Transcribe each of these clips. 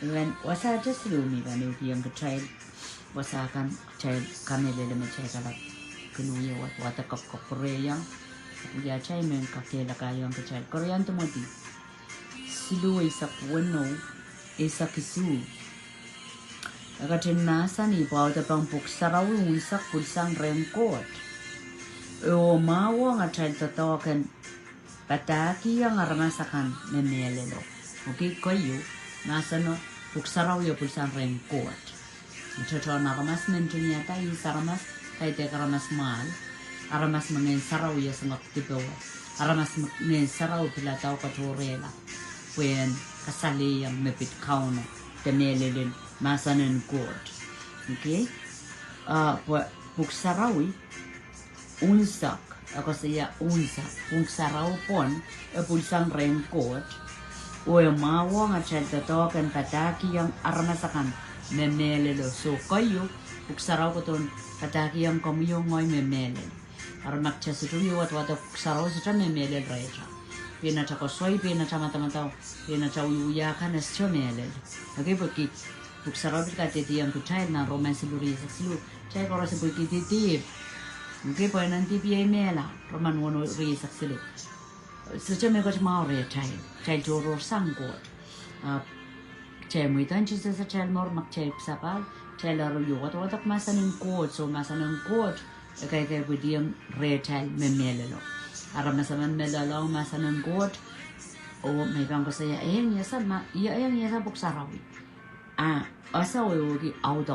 when was I just rumi when you young child was I can child kamele me chekala kunuya what a cup korean ya chai men kakela ka young child korean to modi silu isak wano isak isu agatin nasa ni Audepen Pwuhk Sarawi isak pulsang rengkot o mawa nga child tatoken pataki yang aramasakan memelelo okay kayo nasa no Pwuhk Sarawi pulsang rengkot ito naramas mentunya tayo saramas tayo karamas mal aramas mga Sarawi sa ngaktibaw aramas mga Sarawi pila tao katorela when kasali yang mepit kauno temelelin masanen court okay Pwuhk Sarawi unsak ako siya unsak Pwuhk Sarawi pon pulsang rengkot o mawa nga chalta token pataki yang armasakan memelelo so kayo Pwuhk Sarawi ko ton pataki yang kamiyo ngoy memelelo armak chasituyo wat Pwuhk Sarawi sa memelelo raya pina cha ko soy pina cha mata pina cha uyuya kan es memelelo okay porque Pwuhk Sarawi ka tetiang ku child na romance luri sa slu child ko sa porque titip okay po nanti pi mela roman wono ri sa slu so cha me ko ma re child joro sanggot child mo itan chi sa child mor mak child sapal child aro yo wat masanin code so masanin code kay pwedeng re child memelelo ara masaman melalo masanin code o may bang ko saya ayang yasa Pwuhk Sarawi asa oyogi out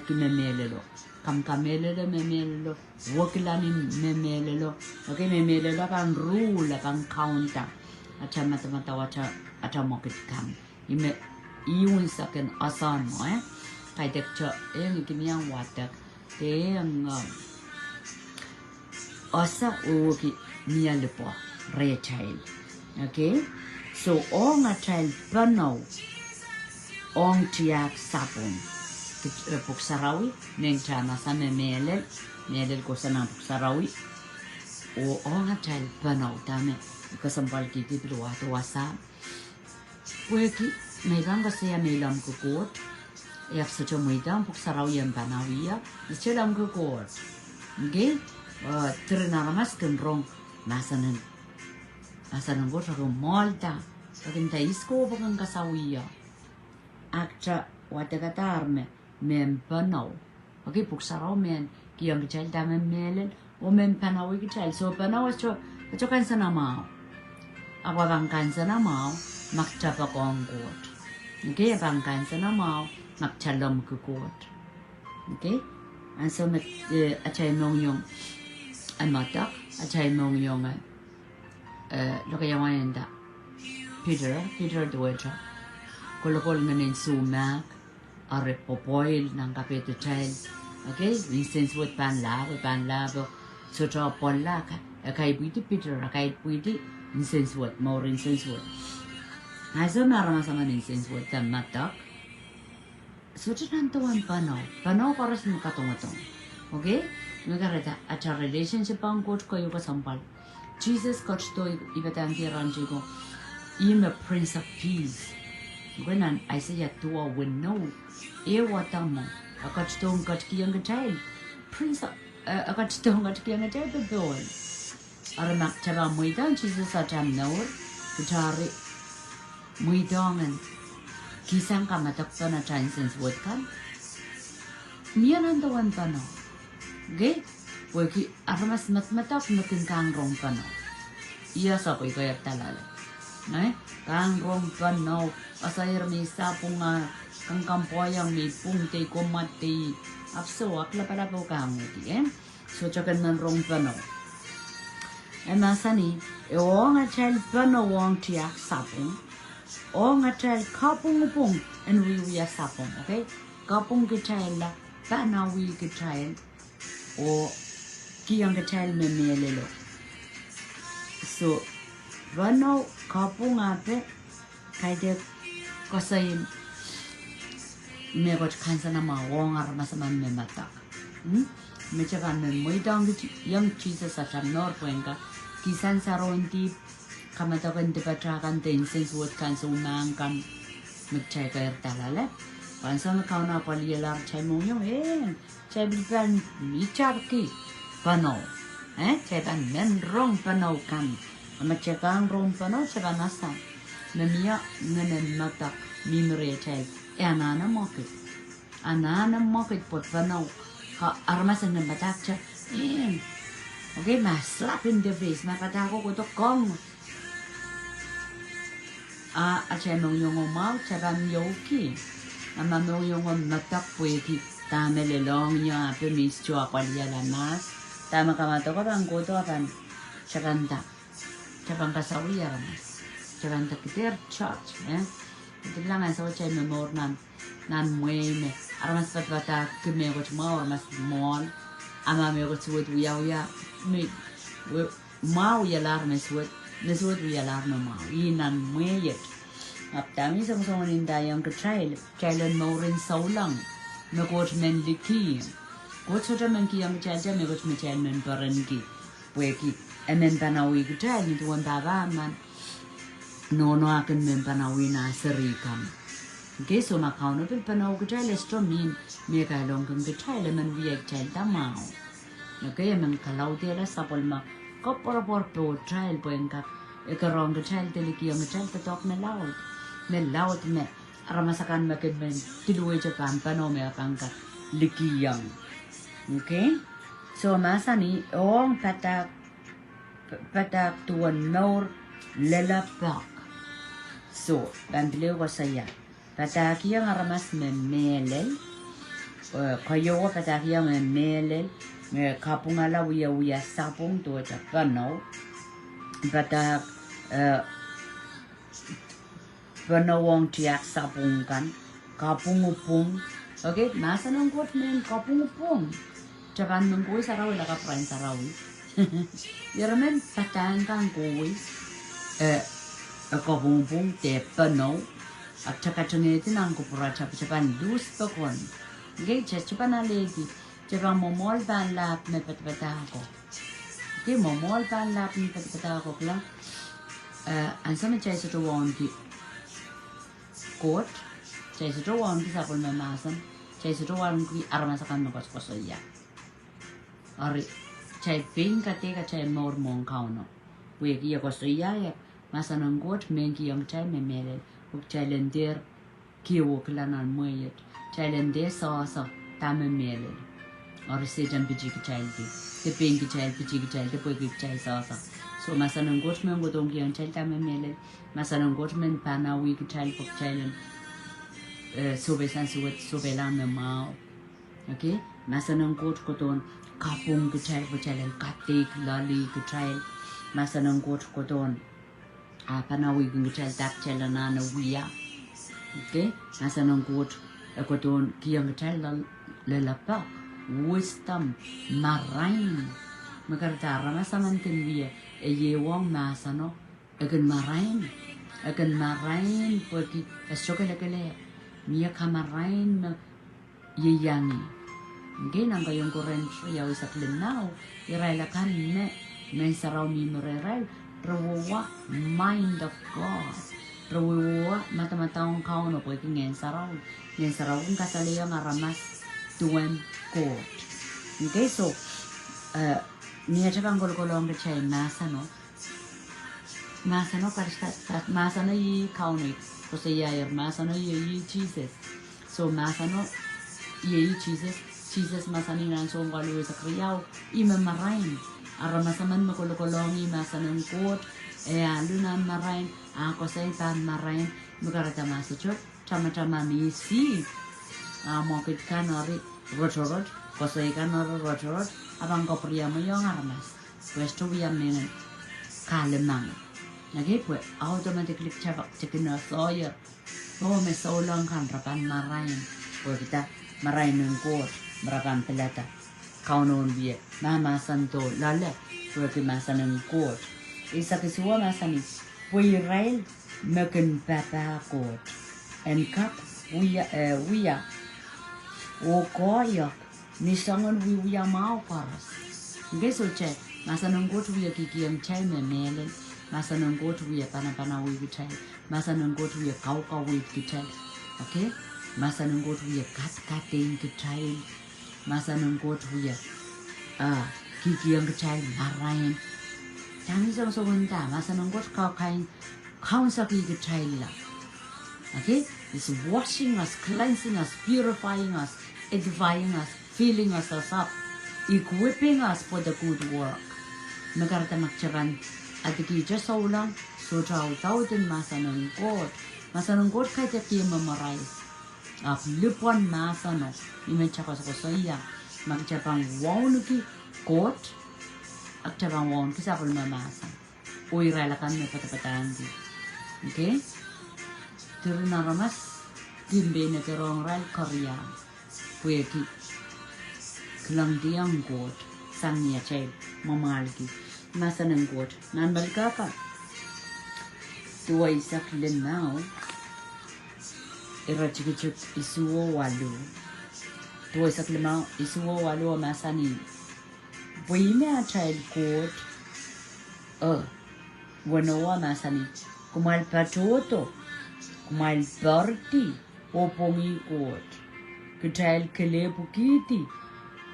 ki memelelo kamelelo memelelo wokilani memelelo okay memelelo kan rule kan counter acha mata acha mokit kan ime iun saken asan mo kay dekcho kimiyang watak ang asa oyogi nialepo re child okay so all nga child panaw ong tiyak sapon Pwuhk Sarawi neng chana sa melel ko sa ng Pwuhk Sarawi o ong child panaw tame kasampal kiti piluwato wasa pweki may bang kasi may lam kukot yak sa chumuitang Pwuhk Sarawi ang panawiya isya lam kukot okay trinaramas kenrong masanan ko sa malta pakinta isko pakang kasawiya akcha watagatarme men panaw okay Pwuhk Sarawi men kiyang child tame melen o men panaw child so panaw cho kan sa namao bang kan sa namao makchapa ko ang kot okay bang kan sa namao makchalom ko kot okay and so achay mong yung amatak achay mong yung lokayawan da Peter duwetsa kolokol nganin sumak are popoil ng kapito child okay instance with panlabo so to polla kay pwede Peter kay pwede instance with more instance with aso naramasaman instance with tamatak so to nantuan panaw para sa makatungatong okay nagarata at a relationship ang coach ko yung kasampal Jesus coach to ibatang tiranji ko I'm a Prince of Peace Gwenan ay siya tuwa wino watang mo akatstong katkiyang child prince akatstong katkiyang child bedoy aramak chaba muidang Jesus atam nawr kutari muidangan kisang kamatakto na chances word kan niya nandawan pa no okay waki aramas matmatak natin kang rong pa no iya sa ko'y kayak talala kang rong pa no asayar may sapong kang kampoyang may pungtay kumati apso akla pala po kanguti so chakan man rong pano masani o nga child pano wong tiyak sapong o nga child kapong upong and we sapong okay kapong ke child la panawi ke child o kiyang ke child memelelo so pano kapong ape kaya kasi megot kansa na mawong armasaman me matak mechakan me moidang yang Jesus sa chamnor kuenka kisan saronti kamatakan de patrakan tenses wot kan sumangkan Mực chai ka talale. Pansa me kauna pali lar chai monyong chai biban icharki pano. Chai ban men rong pano kan. Ama chai kan rong pano chai ban asa. Memia ngene mata mimre chai. Anana mokit. Anana mokit pot pano. Ka armas ngene batak cha. Okay, ma slap in the face. Ma patako ko to kong. Chai monyong mau chai ban yoki. Ama monyong matak Pwuhk tame le long nya pe mis chua palia la mas. Tama kamato ko bang ko to kan chaganda. Chabang kasawi ya mas. Chaganda kiter church, Ito lang ang sa chai memor nan mueme. Aramas patata kime ko chma aramas mon. Ama me ko suwet uya me mau ya lar me suwet uya lar no mau. Inan mueyet. Aptami song nindayang ka child maurin saulang. Me ko men liki. Ko chota men ki yang child me ko me child men parangi. Pwuhk men panawi ka child ni tuwan baba man. No akan men panawi na sarikan. Okay, so makau no pil panaw ka child estro min me ka long ka child men wiyak child tamao. Okay, men kalau dia la sapol ma ko por po child poen ka ekarong ka child teliki yang child tatok na laut. Me laut me ramasakan makin men tiluwe Japan pano me akangka likiyang. Okay? So masa ni ong patak tuan nor lela Pwuhk. So bantileo ko saya. Patak yang aramas me melel. Kayo ko patak yang me melel. Me kapungala uya sapung tuwa Japano. Patak Panawang tiyak sapung kan, kapung upung, okay, masa nang kuat men kapung upung, Japan mengkui Sarawi laka perain Sarawi, Yaramen patahan kan kui, kapung upung te panaw, at cakacangiti nang kupura Japan dus pakon, okay, Japan alegi, Japan momol ban lap me patpatako, okay, momol ban lap me patpatako klang, ansama chay sa tuwang ki. Court, chay sa tuwan ki sapol mamasan, chay sa tuwan ki armasakan magkos-koso ya. Ari, chay ping kate ka chay mor mong kauno. Pwuhk iya koso ya, masanang court, mengi yang chay memele, uk chay lender, kiwo kilanan muyet, chay lender sa tame mele. Ari sejan piji ki chay di, te ping ki chay piji ki chay, te Pwuhk ki chay sa. So masanang court men gotong ki yang chay tame mele, masanang court men panawi ki chay pok chay sobesan sobelan na mau. Okay? Masanang court koton kapung ki chay pok chay katik lali ki chay. Masanang court koton panawi ki chay tak chay na wiya. Okay? Masanang court koton ki yang chay lalapak. Wisdom marain. Makartara masaman tinwiya. Yewang masano akan marain Pwuhk esok kele mia kamarain yeyangi nang kayong kurent yaw sa klenaw iraila kan me Sarawi mereral rawa mind of God rawa mata-mataong kauno Pwuhk ngen Sarawi kung kasaliyang aramas tuwan court. Okay, so niya Japan golong ke chay masano karista masano yi kauno kose yair masano yi Jesus. So masano yi Jesus masani nan so ngwalu sa kriyaw ima marain ara masaman makolong yi masanong court lunan marain ako sa itan marain magarata masachot chama misi mokit kanori rotorot kose kanori rotorot abang ko priya mo yung armas pwesto wiyam nengan kalemang nagay pwe automatically chabak chikin na soya me saulang kan rapan marain pwe kita marain ng court marapan pelata kaunon biye mama santo lala pwe kimasa ng court isa kisuwa masani pwe rail mekin papa court and kap wiya o koyak nisangan wiya mau paras. Geso che masanong court wiya kikiyang chay memelen masanang go to we panapana we child, masanang go to we cow with child, okay? Masanang go to we cat child, masanang go to we kiki young child, Narayan. Tangis also one time, masanang go to cow kind, counsel the child. Okay? It's washing us, cleansing us, purifying us, edifying us, filling us up, equipping us for the good work. Nagarata makcharan at the key just so long, so chow thousand masanang God. Masanang God kite a memorize. Up lipon masano, imachakosaya, magchapang waunuki, court, Actabang won, Kisapal Mamasa, Uiralakan Patapatandi. Okay? Turunaramas, Timbe Nakarong Ral Korea, Pwuhk, Klangdiang God, Sanya Child, Mamalki, Masanang God, Nambalkapa. Tuwa isak now, Irachikich Isuo Walu. Tuwa isak now, Isuo Walu Masani. Buina child God, Wanoa Masani, Kumal Patoto, Kumal Berti, Opomi God, Kutal Kelepukiti,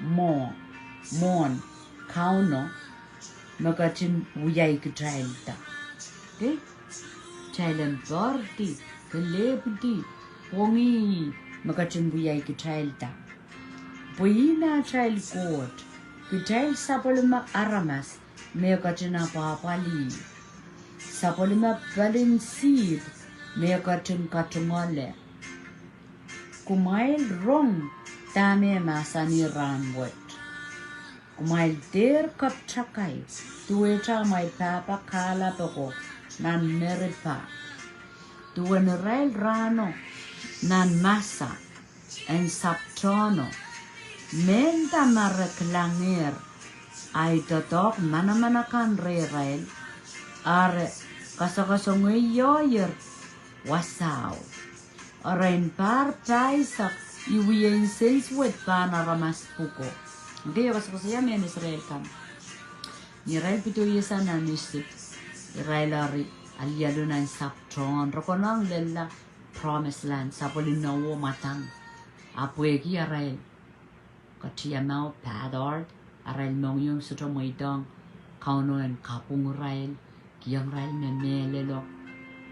Mon, Kauno, Magachin Wuyai Kutalta. Okay? Child and Berti, Keleputi, Pongi, Magachin Wuyai Kutalta. Buina child God. Kutal sapolima aramas, meokachina papali. Sapolima balin seed, meokachin katungole. Kumail rong, tame masani ranwet. Kumail der kapchakai, tueta my papa kala poko, nan meripa. Tuan rail rano, nan masa, and saptono. Menta mareklanger ay totok manamanakan re-rail are kasakasongoy yoyer wasaw. Arain par paisak iwiyen sens wet panaramas puko. Hindi kasakasaya men Israel kan. Ni-rail pito yesan na nisip. Israel ari aliado na saptron. Rokonang lela promised land. Sapolinawo matang. Apweki Israel. Katia mau padord, Arail mong yung suto mo itong kauno and kapung rail, kiyang rail memelelo.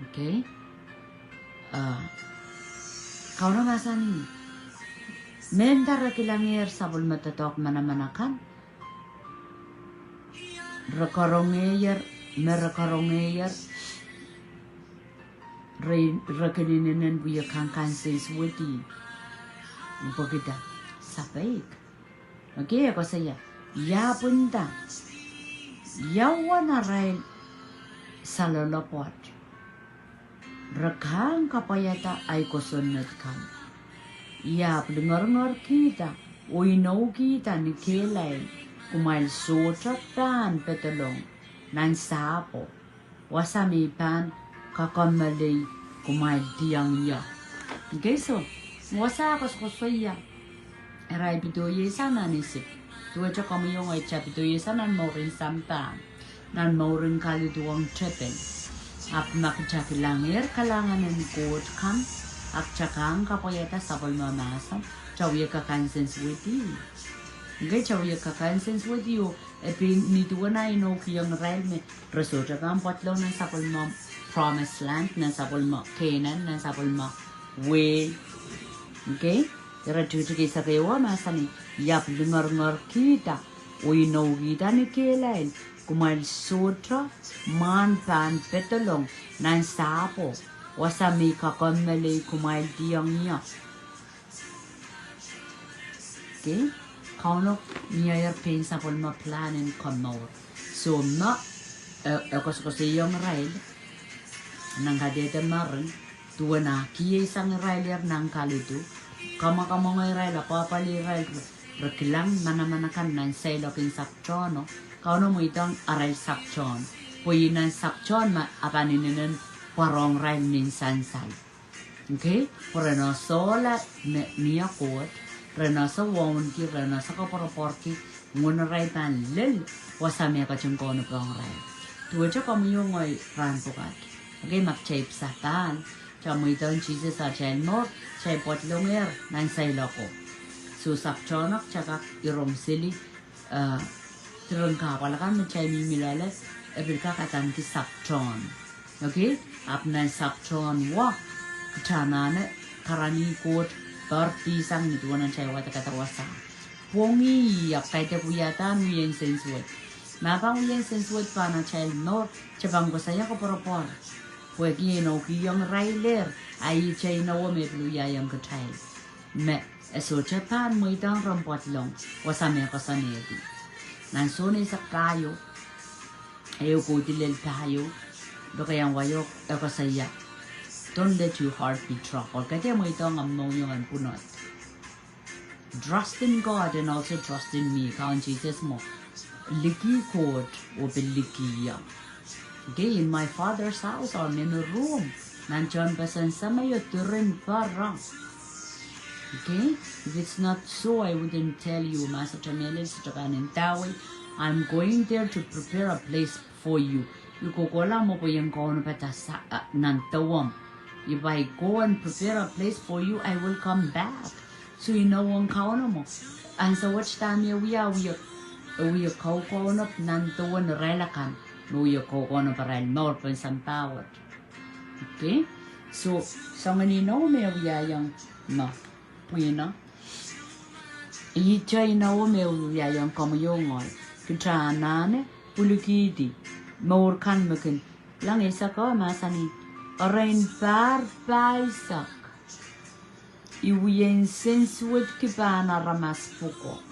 Okay? Kauno masani. Mendara kilangir sabul matatok manamanakan. Rekarongeyer, merekarongeyer. Rekaninin buya kangkan says witty. Bogida. Sabaik. Okay, ako saya, ya punta, yawa na rail sa lolopot. Rekang kapayata ay kusunod kan. Ya dengar kita, uinaw kita ni Kelay, kumail sotrak pan petalong, nan sapo, wasamipan kakamalay kumail diyang ya. Okay, so, wasa saya. Erai pitoye sana nisip. Tuwa cha kami yung ay cha pitoye sana mo rin sampan. Nan mo rin kali duwang trepel. Ap makachakilangir kalangan ng God kan. Ak chakang kapoyeta sabol mamasam. Chawya kakansens with you. Ngay chawya kakansens with you. Epi nituwa na inok yung rail me. Resota kang patlo ng sabol mo promised land. Ng sabol mo Canaan. Ng sabol mo way. Okay? Kira cuci sa kayo masani yap dengar kita uinaw kita ni Kelay kumail sutra man pan petolong nan sapo wasami kakamali kumail diyang niya. Okay? Kauno niya pen sa polma planen kamor. So na ako sa yung rail nang hadete marin tuwa na kiye sang railer nang kalitu. Kama ngay rail, papali rail, rekilang manamanakan nan sailokin sakchono, kauno mo itong aray sakchon. Puyi nan sakchon ma apaninin parong rail minsansal. Okay? Purano sola niya kot, rena sa wonki, rena sa kaporoporki, nguna rail pan lil, wasami ka chung kono pang rail. tua cha kom yo ngoi ran pokat okay mak chai psatan cha mui don Jesus a chen mo chai pot longer nan sai loko su sak chonok cha ka irom sili terang ka pala kan chai mi milale ebilka katan ki sak chon okay apnan sak chon wa chana ne karani kot parti sang ni tuan chai wa kata wasa pongi yak kai te puyatan yen sensuat Mabang yen sensuat pa na child no chabang ko saya ko poropor Pwuhk no ki yung railer ay chay na wo me pluya yung ka child me eso chapan mo itang rompot long wasame ko sa nedi nan suni sa kayo ayo ko tilel tayo do kayang wayok ako saya don't let your heart be troubled kaya mo itang amnong yung punot trust in God and also trust in me kaon Jesus mo Liki court or Bilikia. Okay, in my father's house or in a room. Nanchon pasan samayo turin parang. Okay, if it's not so, I wouldn't tell you, Master Chamelis, Japan Tawi. I'm going there to prepare a place for you. You go mo po yung kono pata sa nantawam. If I go and prepare a place for you, I will come back. So you know ang kono mo. And so which time we are we kau kono nantuan relakan no yo kono para nor pen sampawat okay so ngani no me wiya yang no puina I chai no me wiya yang komo yo ngol kitana ne pulukidi mor kan mekin lang isa ko masani rain par paisak iwien sensuat kibana ramas puko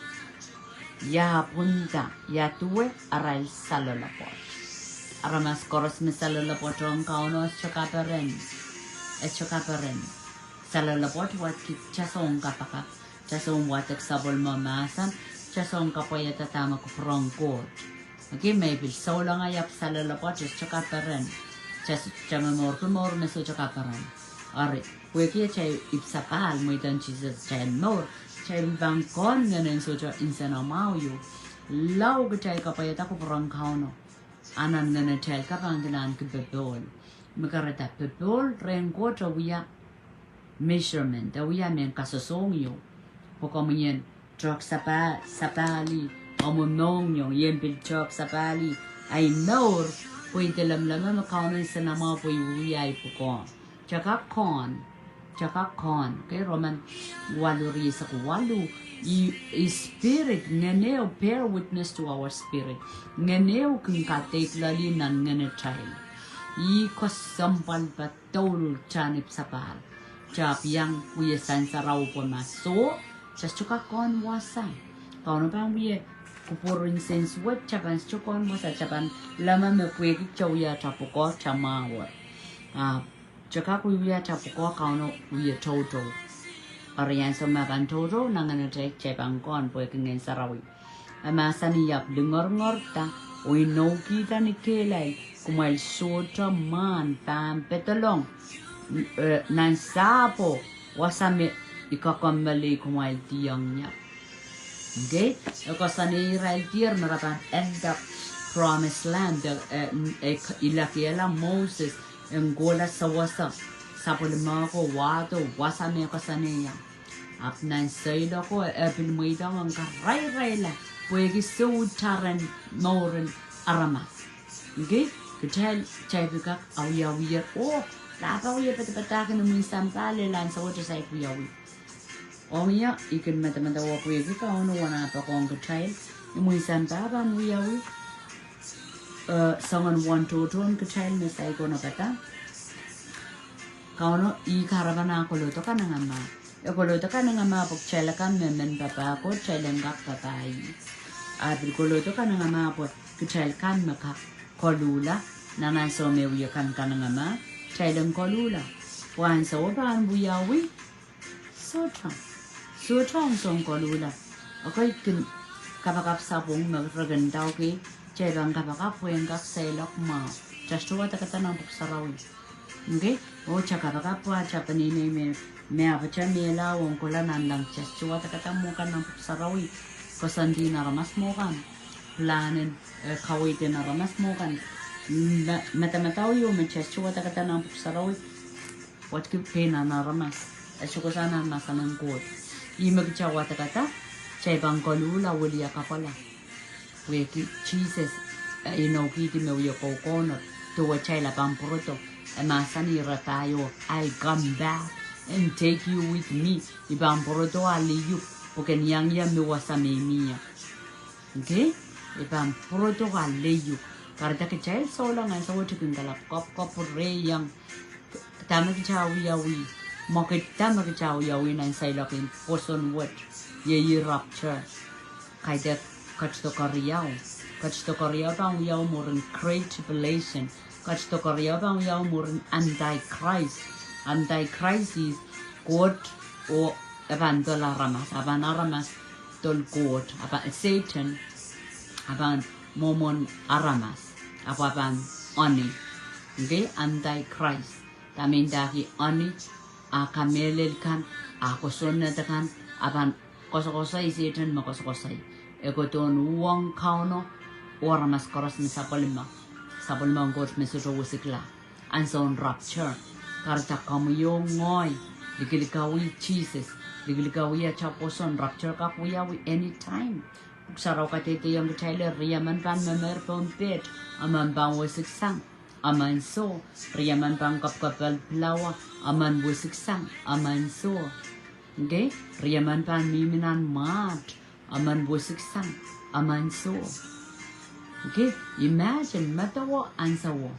Ya punta, ya tuwe aral salolapot. Aramas koros me salolapot ang kauno chokaperen. Chokaperen. Salolapot wat kit chasong kapaka. Chasong watak sabol mamasan. Chasong kapoya tatama ko prongkot. Okay, maybe so lang ayap salolapot is chokaperen. Chamamor kumor me so chokaperen. Ari, Pwuhk chay ipsapal mo itan Jesus chay mor. Chay bangkon ngayon so cha insana mauyo lau ka chay kapayata ko parang kauno anan ngayon chay kapanginan ka bebol makarata bebol rengko cha wiya measurement da wiya men kasosong yo pokomenyen chok sapali omonong yung yen bil chok sapali ay nor pwede lamlama makauno insana mau po wiya ipukon chaka kon kay Roman waluri sa walu i spirit nganeo bear witness to our spirit nganeo kung katek lali nan ngane child I kosampal patol chanip sapal chap yang wiye san Sarawi po maso sa chuka kon wasa kauno pang wiye kupurin sense what chapan chukon wasa chapan lama me Pwuhk chawya chapuko chamawa Chaka kuya chapuko kauno kuya toto. Ariyan sa makan toto nangan trek cepang kon Pwuhk ngin Sarawi. Amasani yap lingor ta oi no kita ni kelai kumal sota man pam petalong nan sapo wasame ikakamali kumal tiyang niya. Okay? Kasani Israel tier marapan end up promised land ilakiela Moses ang gola sa wasa sa pulma ko wato wasa me ko saniya apnan saydo ko epil mo ito ang karay la Pwuhk so taran moren aramas okay kutel chay bigak awya oh lapa wiya patapatakan ng sampale lan sa water sa kuyawi o miya ikin mata wa Pwuhk ka ono wana pa kong kutel yung sampaban wiyawi someone want to turn kutel me say ko na kata kauno I karabana ko luto ka na nga ma ko luto ka na nga ma pag chela kan men papa ko chelengak patay abil ko luto ka na nga ma pag kutel kan maka kolula na so me wiya kan ka na nga ma cheleng kolula wan so ban buyawi so chong song kolula okay kin kapakap sapong magraganda okay Cebang kapakap yang kak selok ma, just what a katan of Sarawi. Okay? O chakapakap wa chapanini me apacha mela wong kulanan lang just what a katamukan ng Sarawi. Kasandi na ramas mo kan, planin kawitin na ramas mo kan, Matamatao yo me chechu wata katana Sarawi. What keep pain and aramas. As you go sana masanan good. Imagcha wata kata. Chay bangkolula wulia kapala. We keep cheeses. Kiti me uyo coconut. To a chay la pamproto. And masani ratayo. I'll come back and take you with me. Ibamproto ali you. Porque nyangya me wasame mia. Okay? Ibamproto ali you. Karena kecil seorang yang saya cakap dalam kop reyang, tamak cawi, makai tamak cawi nan saya lakuin person word, ye rapture, kayak kacto korea bang yau moren great tribulation, kacto korea bang yau moren antichrist is God o aban aramas tol God, aban Satan, aban momon aramas. Apapan oni, okay, antichrist. Tamin daki oni, akamelel kan, akosona kan, apan kosokosai Satan makosokosai. Ekoton uang kauno, oramas koros mi sapolima ngos mesuto wusikla. Anson rapture, karta kamu yung ngoy, digilikawi Jesus, digilikawi achaposon rapture kakuyawi anytime. Saraw katete yung kachayla riyaman pan mamer pompet aman bang wasiksang aman so riyaman pang kapkapal plawa aman wasiksang aman so okay riyaman pan miminan mat aman wasiksang aman so okay imagine matawa ansawo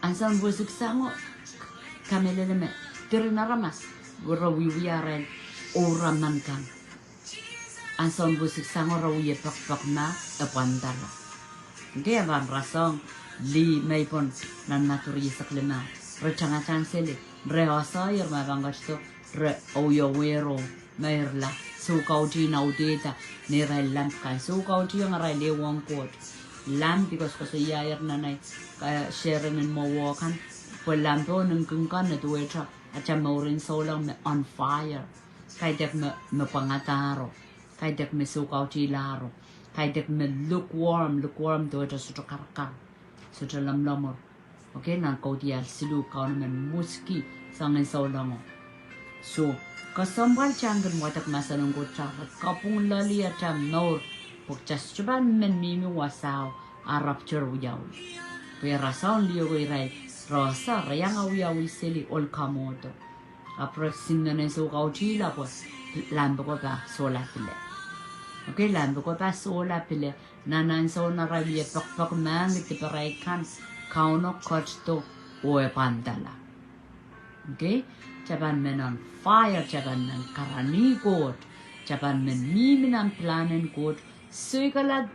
ansan wasiksang kamelele tirinaramas warawiwiaren oraman kan Anson busik sango rawiye pak na epandala. Dia van rasong li maipon nan naturi saklena. Rechangan sele rehosa yer mabangasto re oyowero merla su kauti na udeta ni lamp kan su kauti yung le wong kot lamp because ko ya yer nanay ka sharing in mo wakan po lampo nung kungkan na tuwetra at siya maurin solang on fire kay dek me pangataro kay dek me sukaw laro kay dek me lukewarm do ito suto karakar suto lamlamor okay nan kau dia silu kau naman muski sangin solango so kasambal changan watak masanong ko chakat kapung lali at nor pagchas chuban men mimi wasaw rapture uyaw pera sound liyo ko iray rosa rayang awi sili ol kamoto apre sinne sukaw la pues lambo ko ba sola pile okay lambo ko ba sola pile nanan so na rabi pak mang itiparay kan kauno kosto oe pandala okay Japan men on fire Japan men karani god Japan men miminang planen god segala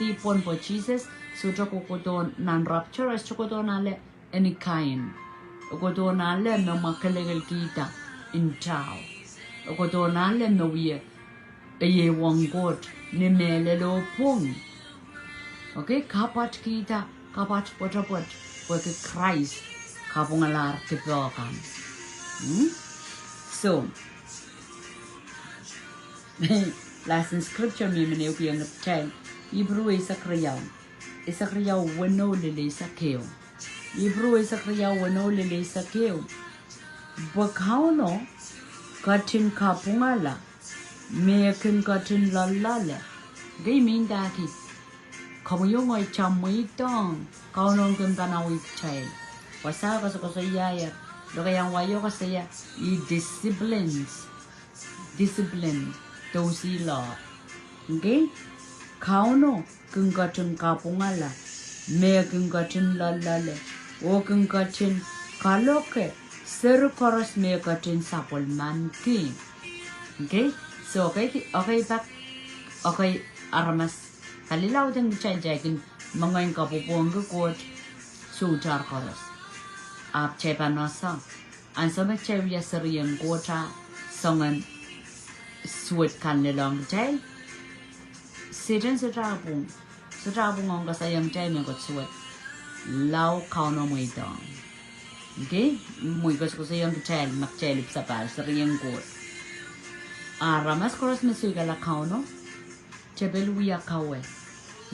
tipon po Jesus sutra kokodon nan rapture kokodon ale any kind kokodon ale no makalegal kita in tao kokodon ale no ye wong god ni mele lo pung okay kapat kita kapat potapot porque Christ kapungalar tipokan so last in scripture mi meneu yang ngetai Hebrew Isakriyaw wano lili sakeo Hebrew Isakriyaw wano lili sakeo bakaw no katin kapungala mekin katin lalala gay min daki kamu yung ay chamay tong kaunong kantanawi chay wasa ka sa yaya lo kayang wayo ka saya discipline dosi law okay kauno kengkacun kapungala me kengkacun lalale o kengkacun kaloke seru koros me kacun sapol manki okay so okay aramas kalilaw din chay-chay mga yung kapupuang kukot sutar koros ap chay panasa ang sama chay wya sariyang kota songan suwet kan nilang chay Satan sa trabong ang kasayang chay may kot suwet lau kao no muy dong okay muy kas ko sayang chay mak chay lip sa pal sariyang kot ramas koros mesugala kao no chay beluya kawe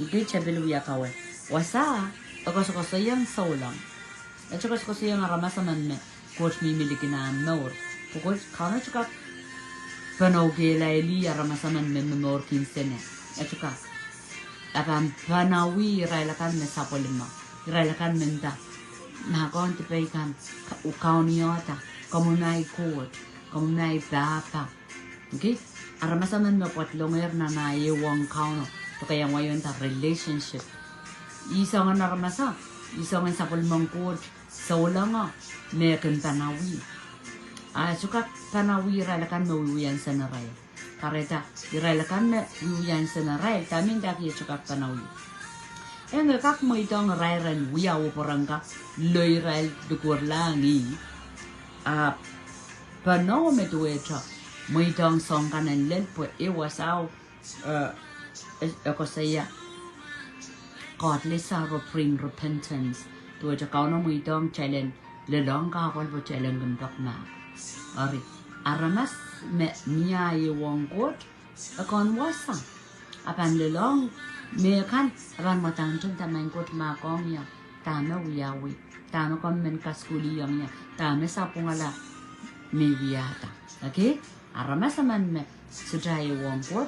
Ngi chabelu ya kawe. Wasa ako yang saulang. At saka yang aramasaman me coach mi miliki na nor. Pukot kana chuka panoge la eli aramasaman me memor kinsene. At saka akan panawi railakan me sapolima. Railakan menta. Nakon tipaikan ukauniota. Komunai court. Komunai bapa. Okay? Aramasaman me pot longer na ye wong kauno. Kaya ngayon ta relationship. Isang naramasa. Isang sapolimang court. Saulang mekan panawi. Suka panawi railakan me wiyan sa naray. Kareta irailakan me wiyan sa naray. Tamin daki suka panawi. Nga kak mo itong rairan wiyaw porangka loy rail dukur langi. Panaw me tuwecha mo itong song kanan lel po iwasaw ako saya godly sorrow bring repentance. Tuwecha kauna mo itong challenge lelong kakol po challenge gumdok na. Ari aramas me niya iwang kot akon wasa. Apan lelong mekan akan matang chung tamang kot makong ya tama wiyawi tama kon men kaskuli yang ya tama sa pungala me wiyata. Okay? Aramas man me sudai wong kot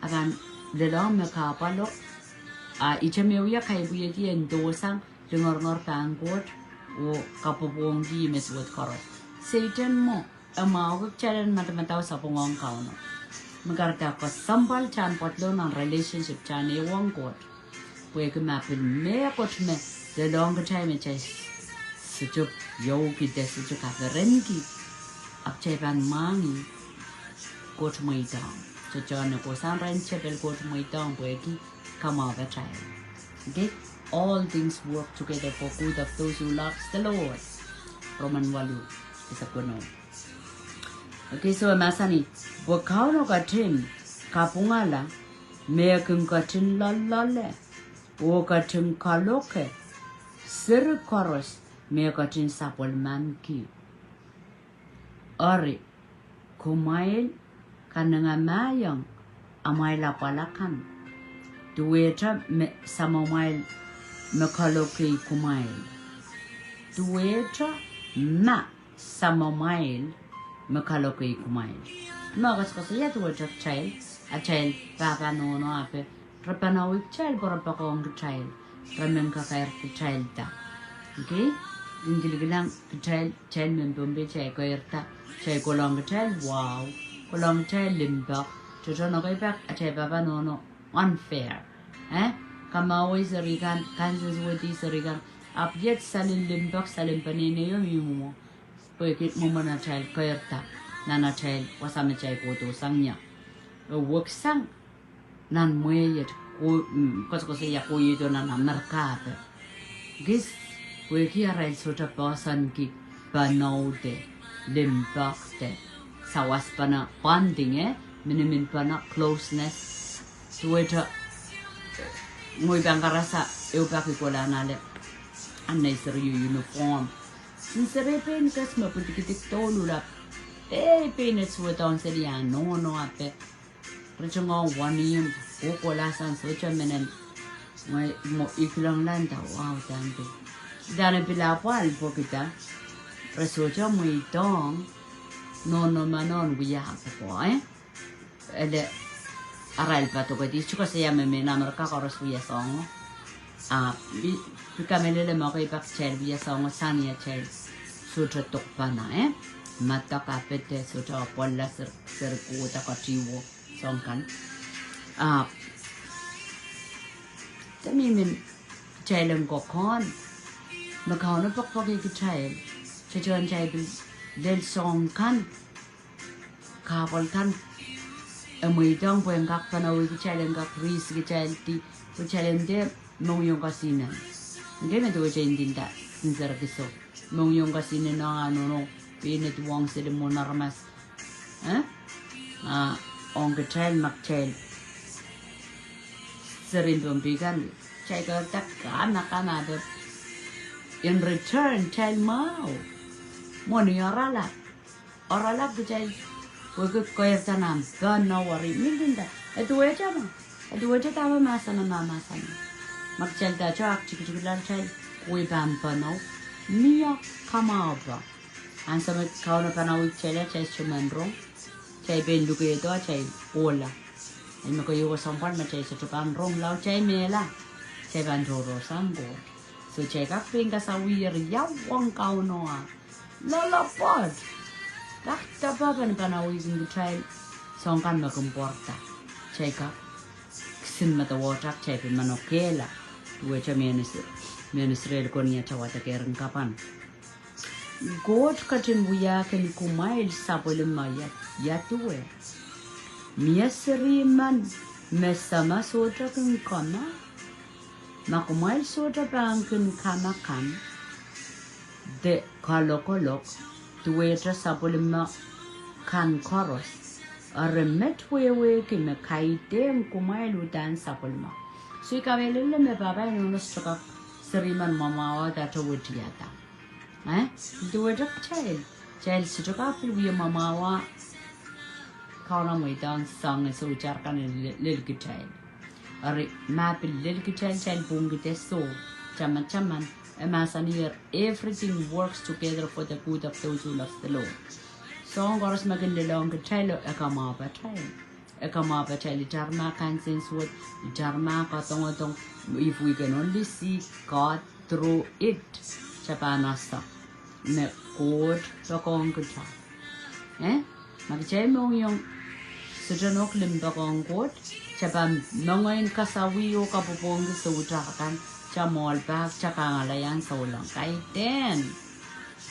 akan lelong me kapalo icha me wiya kai buya di endosang ngor tang kot o kapopong di meswat korot. Satan mo amao challenge matamataw sa pungong kauno. Magkarta ko sambal chan potlo ng relationship chan iwang kot. Pwede mapin me kot me the longer time chay sujuk yogi de sujuk kaferenki apchepan mangi kot mo itang. So chan ko san ren chepel kot mo itang pwede kamaga chay. Okay? All things work together for good of those who love the Lord. Roman 8 isa kuno. Okay, so masani wakauno katin kapungala mekin katin lalale o katin kaloke sir koros me katin sapol manki ari kumail kananga mayang amay lapalakan duweta me samomail me kaloke kumail duweta ma samomail makaloke kumail. Magas kasi ya tuwa child, a child papa no ape, rapanawi child porapa kong child, ramen kakair child ta. Okay? Gingiligilang child membombe child kairta, child kolong child wow, kolong child limba, chucho no kay pak a child papa no unfair. Kamawi sarigan, Kansas wadi sarigan, apyet salin limbak salin panini yung mo. Pwede mo man na child kairta na child wasama child ko to sangnya work sang nan moye ko ko ya ko yido na merkate gis pwede aral sota person ki banode limbakte sawas pana bonding minimin pana closeness tuweta moy bangarasa eu paki ko la nale anay seryo uniform sinserepen kas maputik tolula penis without saying no ape rechongo wani ko la san socha menen mo iklang landa wow tambe dane pila pal pokita resocha mo itong no manon wiya po ele aral pato ko di chuka se llama me na marka ko wiya song pikamele mo kay pak chel wiya song sania chel sutra tokpana mata kapete sutra polla ser ko ta katiwo songkan tamimin chailen ko kon makao na pokpok ki chail chichon chai del songkan kapol kan amoy dong po yung kakpanawi ki chailen ka kris ki chail ti ko chailen de mong yung kasinan hindi na to chain din ta sincere kiso mong yung kasinan na no pinit wong sila mo narmas on ka chail mak chail serin pembigan chay ka tak kana de in return chail mau mo ni orala ke chail ko ko tanam gan no worry mindinda itu aja mah dua je tahu masa na mama sana magchal da chak chiklar chal koi pano mia kamaba ansama kauna panau chela chai chumandro chai bendu ke to chai ola ai ma ko yo sampan ma chai chupan rong lau chai mela chai ban ro sambo so chai ka pinga sa wir ya wang kau noa lola pod dak tapapan panau izin chai songkan ma comporta chai ka sin mata water chai pe manokela dua cha minister konia chawata keren kapan God katin buya kan kumail sapol maya ya tuwe miasri man mesama sotra kan kama makumail sotra bang kan kama kan de kalok tuwe tra sapol ma kan koros aremet wewe kan kaiten kumail udan sapol ma so ikawelele me baba no stroka seriman mamawa da tawutiata dua dak child stroka pil mamawa kauna mai dan sang so jarkan lil child are map lil child bungite so chaman emasanir everything works together for the good of those who love the Lord so ngoros magin long child ekama child jarma kan sense what jarma ka tong if we can only see God through it chapanasa ne code to kong kucha magchay mo yung sujanok limba kong code chapan nongoyin kasawi o kapupong sa utrakan cha mall bag cha kangalayan sa ulang kay ten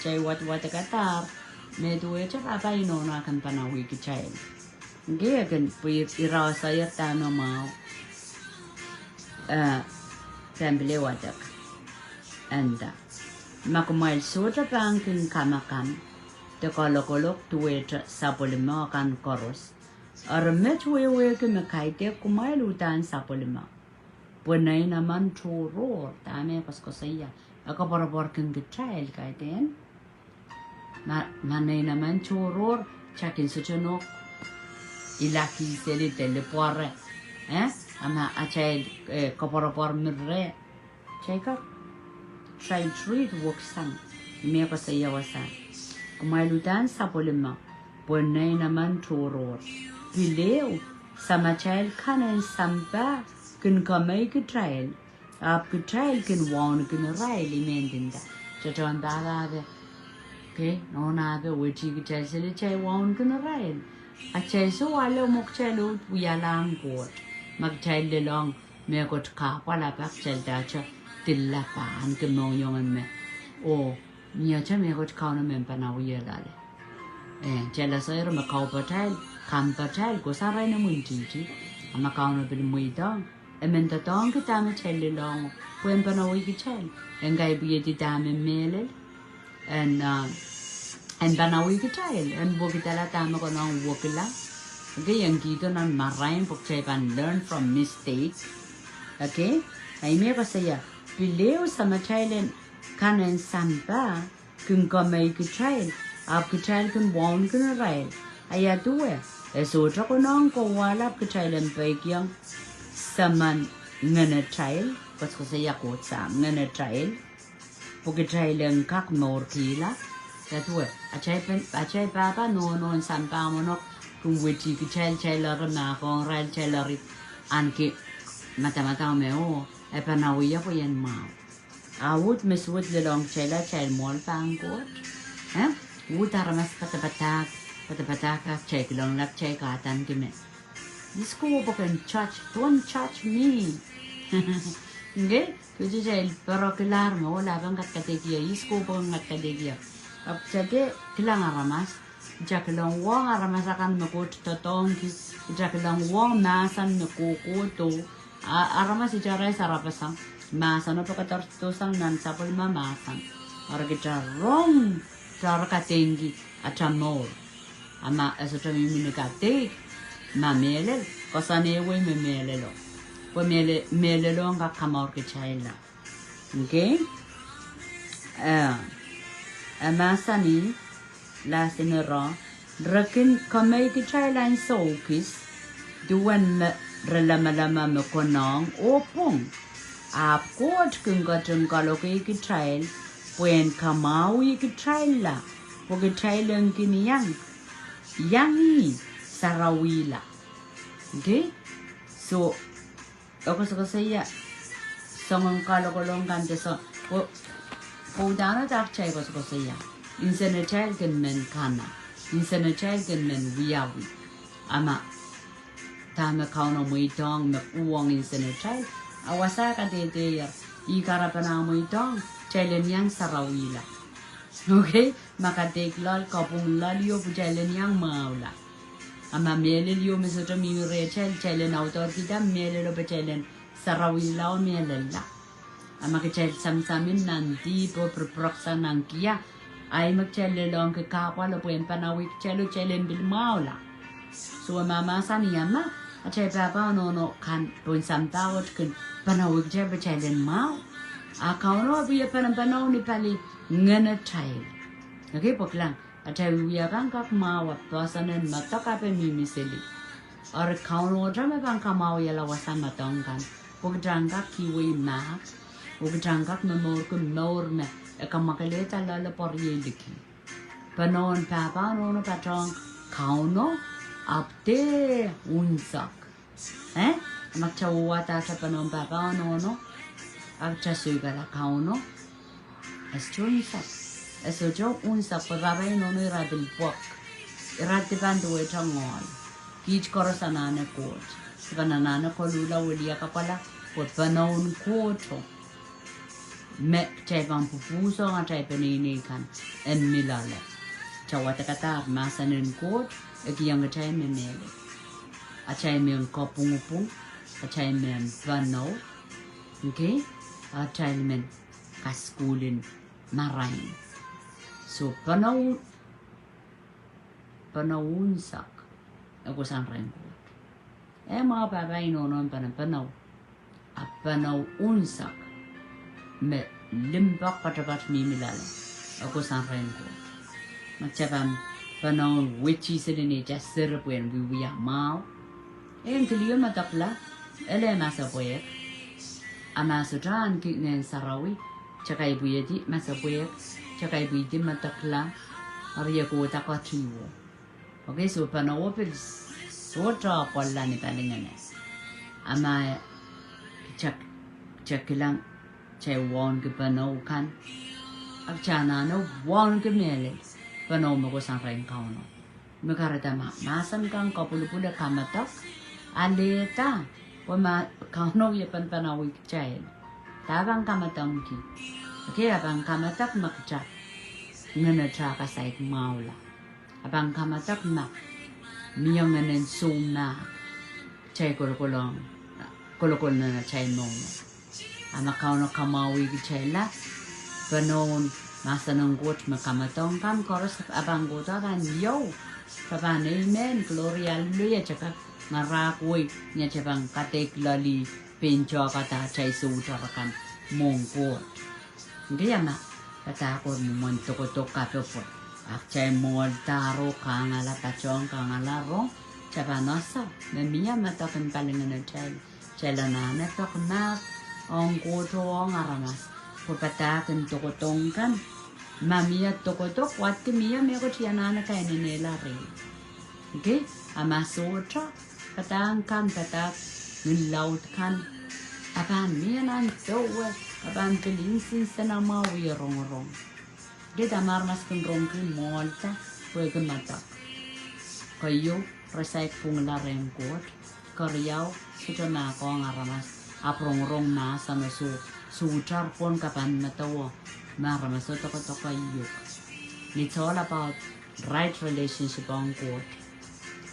chay wat katar me duwe cha papay no na kan panawi ki child gaya kan pwit irasaya tano mau temple watak anda makumail sotra pangkin kamakan te kolok tuwe sapolima kan koros armet wewe ke makaite kumail utan sapolima punay naman churo tame paskosaya akabarabor kin gitrail kaiten manay naman churo chakin suchunok ilaki seli telepore ama achay kabarabor mirre chayka try treat work sang me ko sa yawasa kumailutan sa polima punay naman churor pileo sama child kanan samba kun kamay ki trial ap ki trial kun wan kun rail imendinda chaton dada ke nona be witi ki trial sele chay wan kun rail achay so wala mok chalo uyalang bot mag child de long me ko ka pala pak child da cha tilla pa an ke mo yong me o nya cha me ko ka na men pa na wi la le jela sa ro ma ka pa child kam pa child ko sa rai na mun ti ama ka na bil mui da men ta tong ki ta me child le long kwen pa na wi ki child engai bi ti ta me mele en pa na wi ki child en bo ki ta la ta ma ko na wo ki la okay yang ki to na marain pok chai pan learn from mistakes okay ai me ko sa ya pileo sama child kanen samba kun ko mai ki child ap ki child kun won kun rail aya duwe so tra ko nong ko wala ki child en pe kyang saman ngana child pas ko sa ya ko sam ngana child pok ki child en kak mor kila ya duwe achai papa no samba mo no kun weti ki child la na ko rail child la an ki mata me o e pa na wi ya po yan ma awut meswut le long child mol pang kot utara mas patapatak check long lak check atan ki me this ko po kan don't touch me nge kuji child pero kilar mo wala bang katkategia isko po ngat kategia ap chate kilang aramas jakelong wong aramas akan mekut totong ki jakelong wong nasan mekuko to aramas ijarai sarapasang masa no pakatar tosang nan sapol mamasang ora kita rong cara katengi atamor ama asota mimi kate mamele kosane we memele lo ko mele lo nga kamor ke chaila okay amasani la senera rakin kamay ke chaila sokis duwan Relama me konong opong. Ap kot kung kalau ke trail. Puen kamau ke trail la. Porque trail ang kiniyang. Yangi Sarawi la. Okay? So, ako sa saya. Songang kalau kante so. Dana tak chay ko sa saya. Insan na chay kan men kana. Insan na chay kan men wiyawi. Ama. Tama kauno mo itong makuwang insan na chay. Awasa ka tete ya. Ikara pa na mo itong. Chailen yang Sarawi la. Okay? Makatek lal kapung lal yo po chailen yang maula. Ama mele yo mesoto mire chailen autor kita mele lo pa chailen Sarawi la o mele la. Ama ke chail sam-samin nanti po perproksa nang kia. Ay magchaile long ke kapwa lo po yung panawik chailen bil maula. So mama sa niya ma. At chay papa no kan po yung samtawat kun panawik chailen mau. Akau no biya pananaw ni pali ngana child. Okay, poklang. At chay biya kang kak mawa pasanen matakape mimisili. Or kau no drama bang kamaw yala wasan matongkan. Pagdangkak kiwi ma. Pagdangkak memor kun maur me. Ekamakaleta lala por yeliki. Panon papa no patong kau no apte unsak. Magchawata sa panon papa no. Agcha sugala kau no. Esto unsak. Esto jo unsak pagabay no iradil Pwuhk. Iradiban duwe changol. Kich korosanana coach. Banana ko lula wulia kapala. Put panon koto. Me chay bang pupuso nga chay panini kan. En milala. Chawata katar masanin coach. Ekiyang chay memele. Achay men kopungupung. Achay men panaw. Okay? Achay men kaskulin marain. So panawunsak. Ako san rengko. Mga babay nonon panaw. Panaw unsak. Me limpak patapat mimilala. Ako san rengko. Magchabam panaw wichi silini jasir puen wiwiya mau. Kiliyo matakla. Ele masa Pwuhk. Ama sudan kinen Sarawi. Chakay buyati masa Pwuhk. Chakay buyati matakla. Ariya ko takatiwo. Okay, so panaw pil sotra pala ni palingan. Ama chakilang chay won ke panaw kan. Agchana no won ke mele. Panaw mo ko sang reng kau no. Makarata masan kang kapulupula kamatak. Aleta. Wama kau no ya panaw chay. Tabang kamatang ki. Okay, abang kamatak makcha. Ngana chaka saik maula. Abang kamatak ma. Miyang nganen sumna. Chay kolokolong. Kolokol na chay mong. Ama kau no kamawi ki chay la. Panon. Masa nang got makamatong kam. Koros abang gota kan yo. Papan amen. Gloria hallelujah. Chaka marakoy. Nya chabang katek lali. Pincho kata chay sutra kan. Mong got. Hindi ama. Katakor mo montokotok kapopot. Akchay mol taro kangala tachong kangala ro. Chabanosa. Mamiya matakin palingan na chay. Chalanana tok mak. Ong koto ong aramas. Pupatakin tokotong kan. Mamiya tokotok. Wat kimiya meko chiyanana kay ninela rin. Okay? Ama sutra. Patang kan patak. Nulaut kan. Apan miya nan towe. Apan pilinsin sa namawi rong-rong. Kita marmas kung rongkin molta, Pwuhk matak. Kayo, resay kung larengkot, karyaw, suto na ako ang aramas, aprong-rong masa na suchar pon kapan matawa, maramas ito kayo. It's all about right relationship ang kot.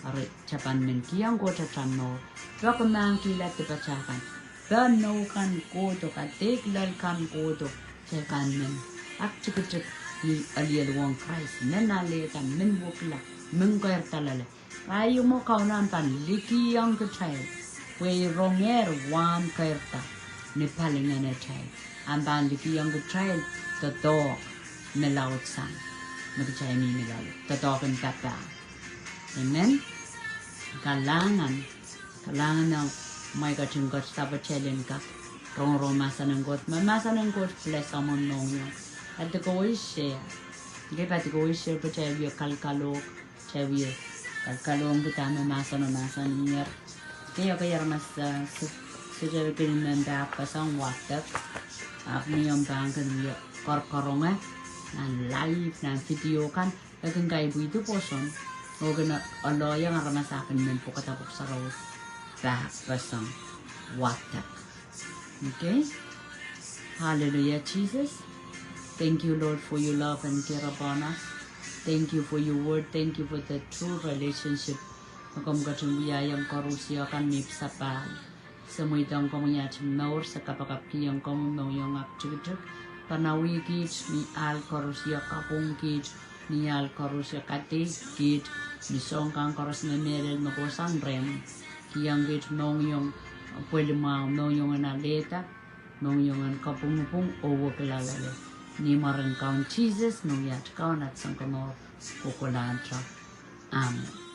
Ari, chapan men kiyang kot at chano, baka mang kilat tipachakan, banaw kan koto, katiklal kan koto, chakan men, akchik ni aliyalwang Christ nanaleta min bukla min koyar talala ayo mo kaunan pan liki yang kechay we ronger wan kerta ni palingan na chay amban liki yang kechay to melawat sang magchay ni nilalo to kan tata amen kalangan Langan na may kachungkot sa bachelin ka. Rong masa ng got. Masa ng got bless amon nong yung. At ko share. Give at go share pa chavio kalkalok. Chavio kalkalong butama masa niya. Kaya mas sejauh kini mendak pasang watak. Apni yung bangkan yung korkoronga. Nan live nan video kan. Lagang kaya bu itu poson. O gana alo yang aramasakan men po katapok sa raw. Pasang watak. Okay? Hallelujah, Jesus. Thank you, Lord, for your love and care upon us. Thank you for your word. Thank you for the true relationship. Magam gatong biyayang korusya kan may sapal. Samoy dang komuyachim naur sa kapakapiyang komuyong aktutuk. Panawi kit ni al korusya kapung kit ni al korusya katis kit ni songkang korus na merel magosang rem. Kiyang kit nong yung pwede nong yung analeta nong yung kapungpung owo kalalale. Ni maran kaun Jesus nong yat kaun at sang kanor kukulantra. Amen.